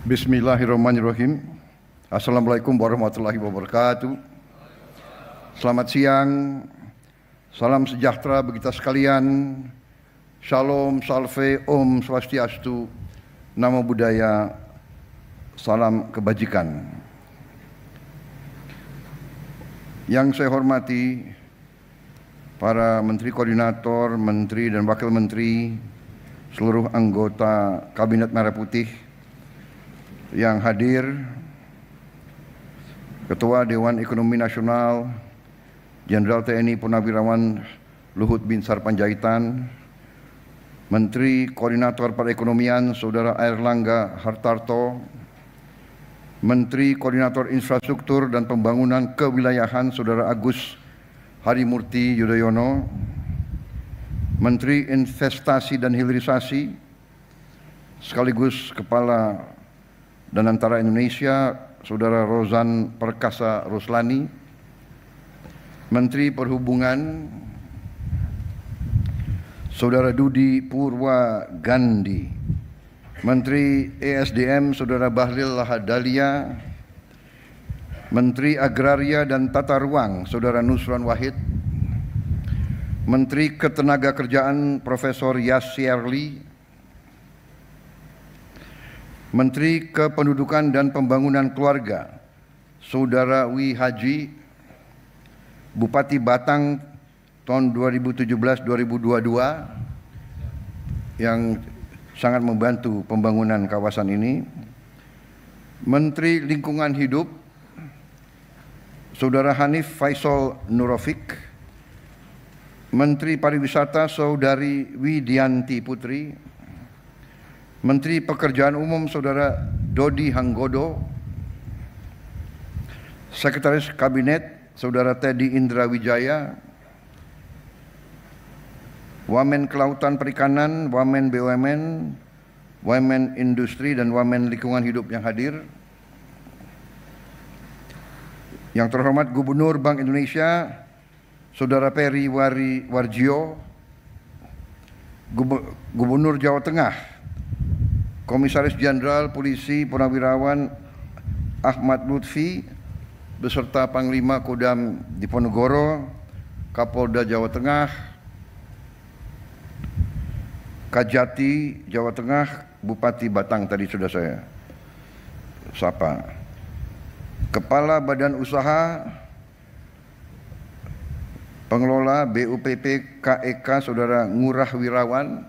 Bismillahirrahmanirrahim. Assalamualaikum warahmatullahi wabarakatuh. Selamat siang, salam sejahtera bagi kita sekalian. Shalom, salve, om swastiastu, namo buddhaya, salam kebajikan. Yang saya hormati para menteri koordinator, menteri dan wakil menteri, seluruh anggota Kabinet Merah Putih yang hadir, Ketua Dewan Ekonomi Nasional, Jenderal TNI Purnawirawan Luhut Binsar Panjaitan, Menteri Koordinator Perekonomian Saudara Airlangga Hartarto, Menteri Koordinator Infrastruktur dan Pembangunan Kewilayahan Saudara Agus Harimurti Yudhoyono, Menteri Investasi dan Hilirisasi sekaligus Kepala Danantara Indonesia Saudara Rozan Perkasa Roslani, Menteri Perhubungan Saudara Dudi Purwa Gandhi, Menteri ESDM Saudara Bahlil Lahadalia, Menteri Agraria dan Tata Ruang Saudara Nusron Wahid, Menteri Ketenagakerjaan Profesor Yasirli, Menteri Kependudukan dan Pembangunan Keluarga Saudara Wi Haji, Bupati Batang tahun 2017-2022 yang sangat membantu pembangunan kawasan ini, Menteri Lingkungan Hidup Saudara Hanif Faisal Nurofik, Menteri Pariwisata Saudari Widianti Putri, Menteri Pekerjaan Umum Saudara Dodi Hanggodo, Sekretaris Kabinet Saudara Teddy Indra Wijaya, Wamen Kelautan Perikanan, Wamen BUMN, Wamen Industri dan Wamen Lingkungan Hidup yang hadir, yang terhormat Gubernur Bank Indonesia Saudara Peri Warjio, Gubernur Jawa Tengah, Komisaris Jenderal Polisi Purnawirawan Ahmad Lutfi beserta Panglima Kodam Diponegoro, Kapolda Jawa Tengah, Kajati Jawa Tengah, Bupati Batang tadi sudah saya sapa, Kepala Badan Usaha Pengelola BUPP KEK Saudara Ngurah Wirawan,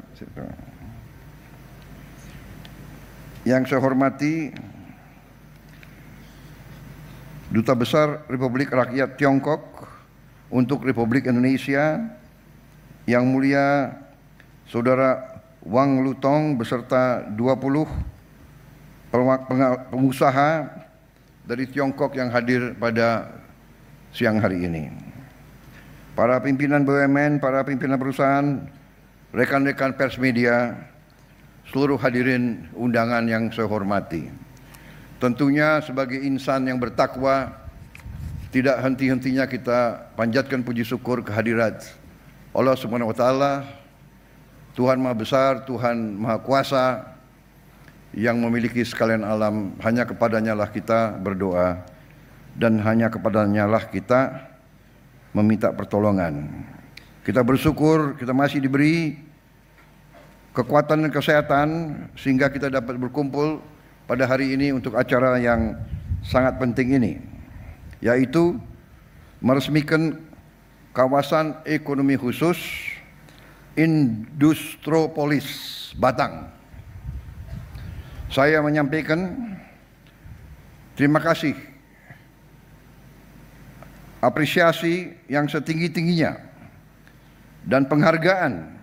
yang saya hormati Duta Besar Republik Rakyat Tiongkok untuk Republik Indonesia, yang mulia Saudara Wang Lutong beserta 20 pengusaha dari Tiongkok yang hadir pada siang hari ini, para pimpinan BUMN, para pimpinan perusahaan, rekan-rekan pers media, seluruh hadirin undangan yang saya hormati. Tentunya sebagai insan yang bertakwa, tidak henti-hentinya kita panjatkan puji syukur kehadirat Allah Subhanahu wa Ta'ala, Tuhan Maha Besar, Tuhan Maha Kuasa, yang memiliki sekalian alam. Hanya kepadanya lah kita berdoa dan hanya kepadanya lah kita meminta pertolongan. Kita bersyukur kita masih diberi kekuatan dan kesehatan sehingga kita dapat berkumpul pada hari ini untuk acara yang sangat penting ini, yaitu meresmikan kawasan ekonomi khusus Industropolis Batang. Saya menyampaikan terima kasih, apresiasi yang setinggi-tingginya dan penghargaan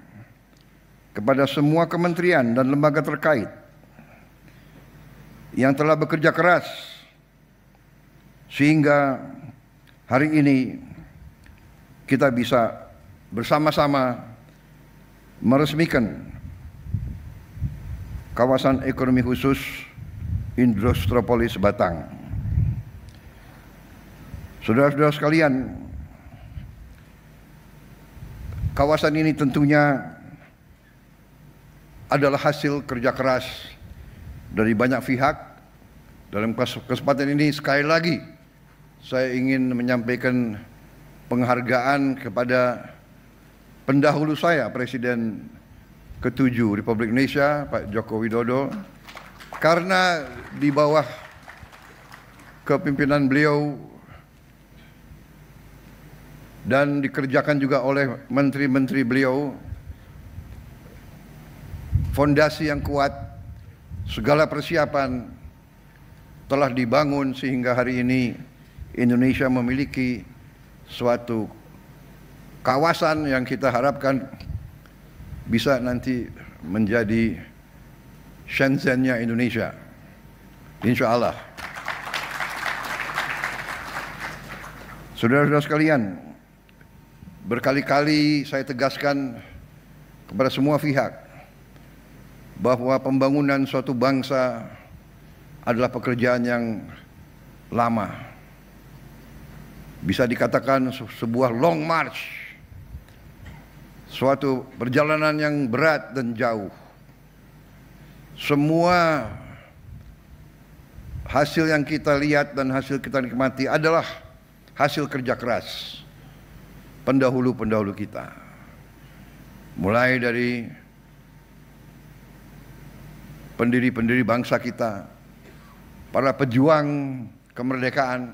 kepada semua kementerian dan lembaga terkait yang telah bekerja keras sehingga hari ini kita bisa bersama-sama meresmikan kawasan ekonomi khusus Industropolis Batang. Saudara-saudara sekalian, kawasan ini tentunya adalah hasil kerja keras dari banyak pihak Dalam kesempatan ini sekali lagi saya ingin menyampaikan penghargaan kepada pendahulu saya, Presiden ke-7 Republik Indonesia, Pak Joko Widodo, karena di bawah kepimpinan beliau dan dikerjakan juga oleh menteri-menteri beliau, fondasi yang kuat, segala persiapan telah dibangun sehingga hari ini Indonesia memiliki suatu kawasan yang kita harapkan bisa nanti menjadi Shenzhen-nya Indonesia, insya Allah. Saudara-saudara sekalian, berkali-kali saya tegaskan kepada semua pihak bahwa pembangunan suatu bangsa adalah pekerjaan yang lama. Bisa dikatakan sebuah long march, suatu perjalanan yang berat dan jauh. Semua hasil yang kita lihat dan hasil kita nikmati adalah hasil kerja keras pendahulu-pendahulu kita. Mulai dari pendiri-pendiri bangsa kita, para pejuang kemerdekaan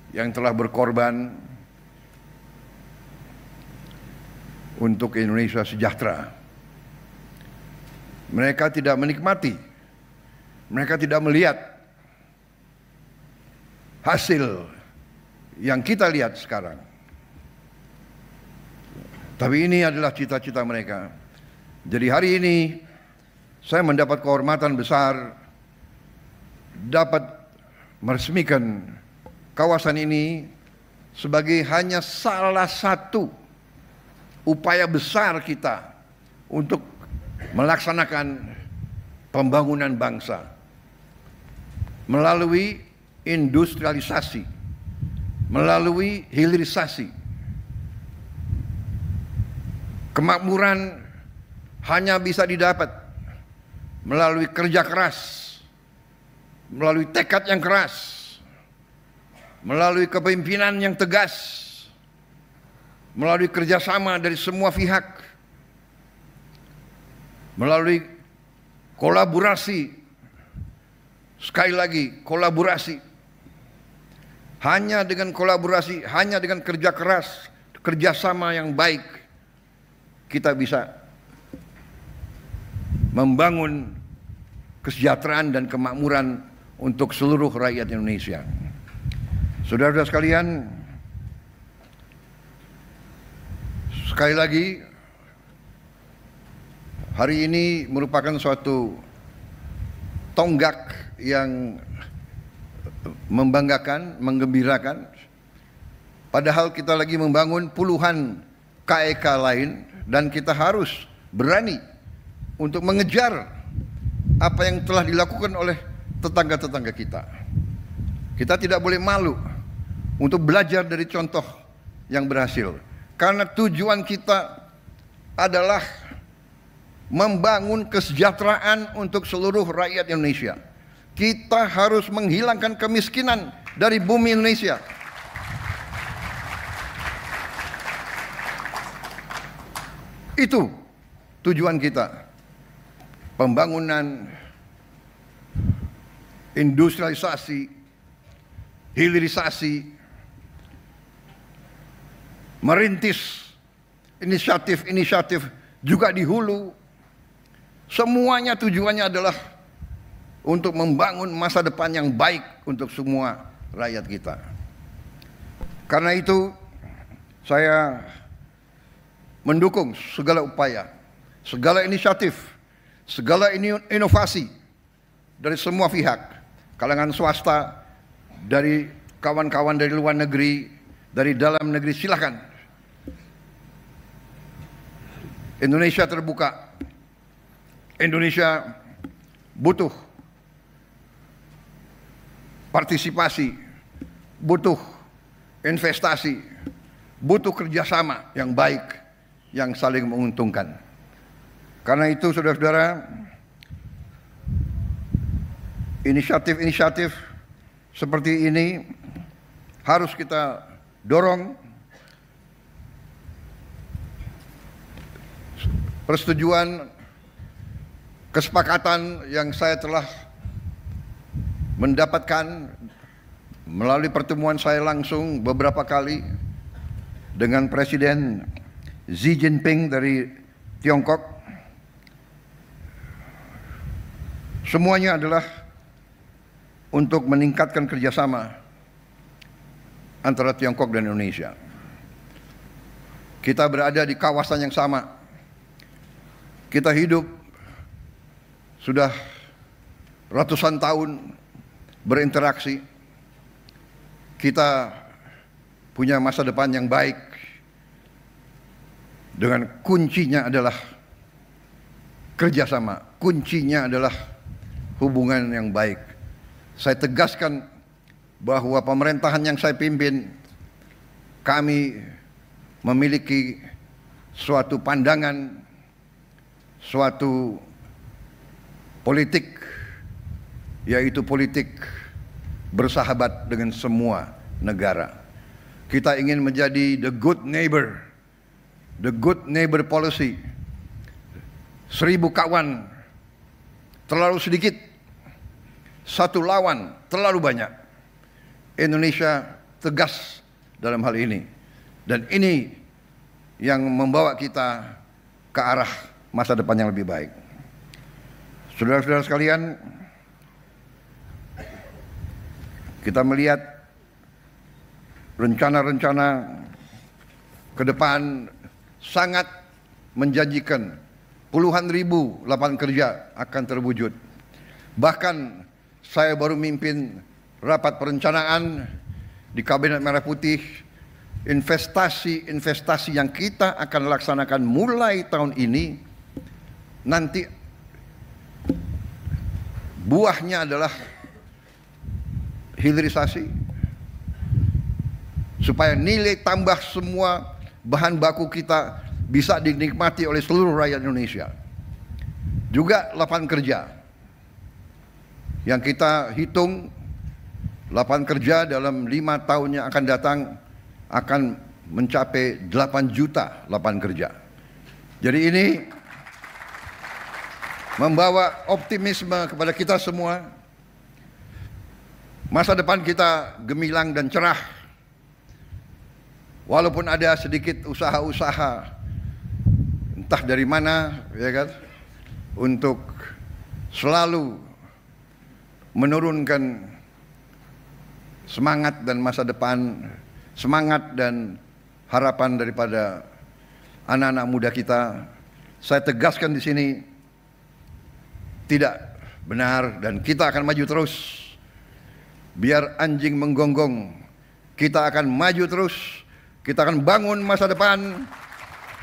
yang telah berkorban untuk Indonesia sejahtera. Mereka tidak menikmati, mereka tidak melihat hasil yang kita lihat sekarang. Tapi ini adalah cita-cita mereka. Jadi hari ini saya mendapat kehormatan besar dapat meresmikan kawasan ini sebagai hanya salah satu upaya besar kita untuk melaksanakan pembangunan bangsa melalui industrialisasi, melalui hilirisasi. Kemakmuran hanya bisa didapat melalui kerja keras, melalui tekad yang keras, melalui kepemimpinan yang tegas, melalui kerjasama dari semua pihak, melalui kolaborasi. Sekali lagi, kolaborasi. Hanya dengan kolaborasi, hanya dengan kerja keras, kerjasama yang baik, kita bisa membangun kesejahteraan dan kemakmuran untuk seluruh rakyat Indonesia. Saudara-saudara sekalian, sekali lagi, hari ini merupakan suatu tonggak yang membanggakan, menggembirakan. Padahal kita lagi membangun puluhan KEK lain dan kita harus berani untuk mengejar apa yang telah dilakukan oleh tetangga-tetangga kita. Kita tidak boleh malu untuk belajar dari contoh yang berhasil. Karena tujuan kita adalah membangun kesejahteraan untuk seluruh rakyat Indonesia. Kita harus menghilangkan kemiskinan dari bumi Indonesia. Itu tujuan kita. Pembangunan, industrialisasi, hilirisasi, merintis inisiatif-inisiatif juga di hulu. Semuanya tujuannya adalah untuk membangun masa depan yang baik untuk semua rakyat kita. Karena itu saya mendukung segala upaya, segala inisiatif, segala inovasi dari semua pihak, kalangan swasta, dari kawan-kawan dari luar negeri, dari dalam negeri, silakan. Indonesia terbuka. Indonesia butuh partisipasi, butuh investasi, butuh kerjasama yang baik, yang saling menguntungkan. Karena itu saudara-saudara, inisiatif-inisiatif seperti ini harus kita dorong. Persetujuan, kesepakatan yang saya telah mendapatkan melalui pertemuan saya langsung beberapa kali dengan Presiden Xi Jinping dari Tiongkok, semuanya adalah untuk meningkatkan kerjasama antara Tiongkok dan Indonesia. Kita berada di kawasan yang sama. Kita hidup sudah ratusan tahun berinteraksi. Kita punya masa depan yang baik. Dengan kuncinya adalah kerjasama. Kuncinya adalah hubungan yang baik. Saya tegaskan bahwa pemerintahan yang saya pimpin, kami memiliki suatu pandangan, suatu politik, yaitu politik bersahabat dengan semua negara. Kita ingin menjadi the good neighbor policy. 1000 kawan terlalu sedikit, 1 lawan terlalu banyak. Indonesia tegas dalam hal ini, dan ini yang membawa kita ke arah masa depan yang lebih baik. Saudara-saudara sekalian, kita melihat rencana-rencana ke depan sangat menjanjikan. Puluhan ribu lapangan kerja akan terwujud. Bahkan saya baru mimpin rapat perencanaan di Kabinet Merah Putih. Investasi yang kita akan laksanakan mulai tahun ini, nanti buahnya adalah hilirisasi, supaya nilai tambah semua bahan baku kita bisa dinikmati oleh seluruh rakyat Indonesia. Juga lapangan kerja yang kita hitung, lapangan kerja dalam 5 tahun yang akan datang akan mencapai 8 juta lapangan kerja. Jadi ini membawa optimisme kepada kita semua. Masa depan kita gemilang dan cerah. Walaupun ada sedikit usaha-usaha entah dari mana, ya kan, untuk selalu menurunkan semangat dan masa depan, semangat dan harapan daripada anak-anak muda kita. Saya tegaskan di sini, tidak benar, dan kita akan maju terus. Biar anjing menggonggong, kita akan maju terus. Kita akan bangun masa depan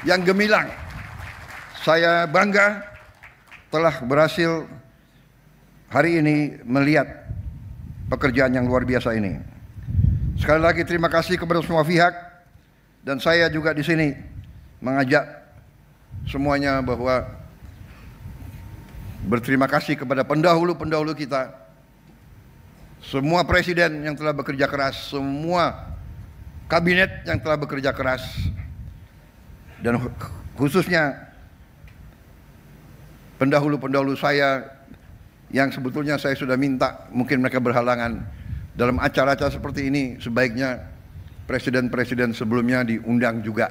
yang gemilang. Saya bangga telah berhasil hari ini melihat pekerjaan yang luar biasa ini. Sekali lagi terima kasih kepada semua pihak, dan saya juga di sini mengajak semuanya bahwa berterima kasih kepada pendahulu-pendahulu kita, semua presiden yang telah bekerja keras, semua kabinet yang telah bekerja keras, dan khususnya pendahulu-pendahulu saya yang sebetulnya saya sudah minta, mungkin mereka berhalangan. Dalam acara-acara seperti ini sebaiknya presiden-presiden sebelumnya diundang juga,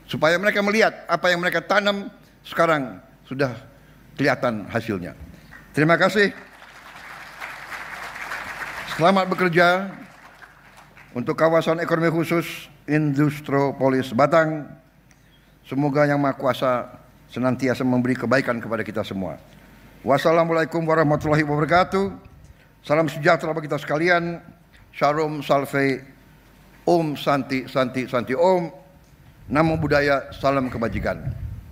supaya mereka melihat apa yang mereka tanam sekarang sudah kelihatan hasilnya. Terima kasih. Selamat bekerja untuk kawasan ekonomi khusus Industropolis Batang. Semoga Yang Maha Kuasa senantiasa memberi kebaikan kepada kita semua. Wassalamualaikum warahmatullahi wabarakatuh. Salam sejahtera bagi kita sekalian. Shalom Salve, Om Santi Santi Santi Om. Namo Buddhaya, salam kebajikan.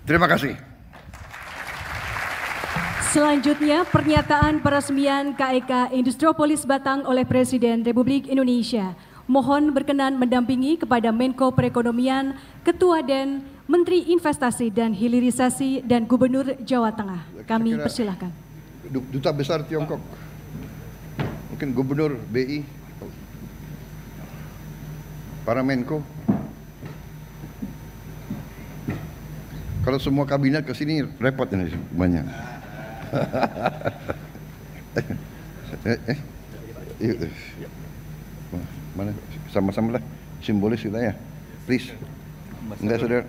Terima kasih. Selanjutnya pernyataan peresmian KEK Industropolis Batang oleh Presiden Republik Indonesia. Mohon berkenan mendampingi kepada Menko Perekonomian, Ketua DEN, Menteri Investasi dan Hilirisasi, dan Gubernur Jawa Tengah. Kami persilahkan. Duta Besar Tiongkok. mungkin Gubernur BI, para Menko. Kalau semua kabinet ke sini repot ini banyak. Mana sama-sama lah, simbolis kita ya. Please. Enggak, saudara.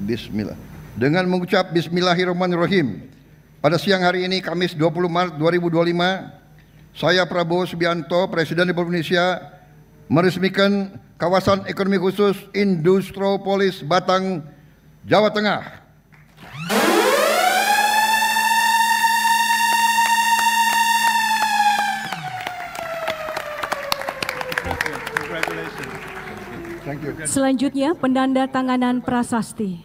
Bismillah. Dengan mengucap Bismillahirrahmanirrahim. Pada siang hari ini, Kamis 20 Maret 2025, saya Prabowo Subianto, Presiden Republik Indonesia, meresmikan kawasan ekonomi khusus Industropolis Batang, Jawa Tengah. Thank you. Selanjutnya penanda tanganan prasasti.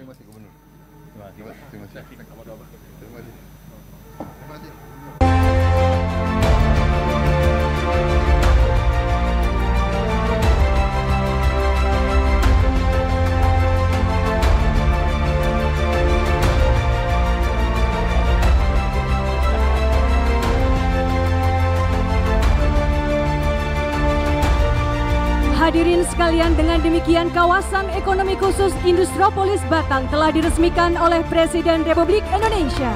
Hadirin sekalian, dengan demikian kawasan ekonomi khusus Industropolis Batang telah diresmikan oleh Presiden Republik Indonesia.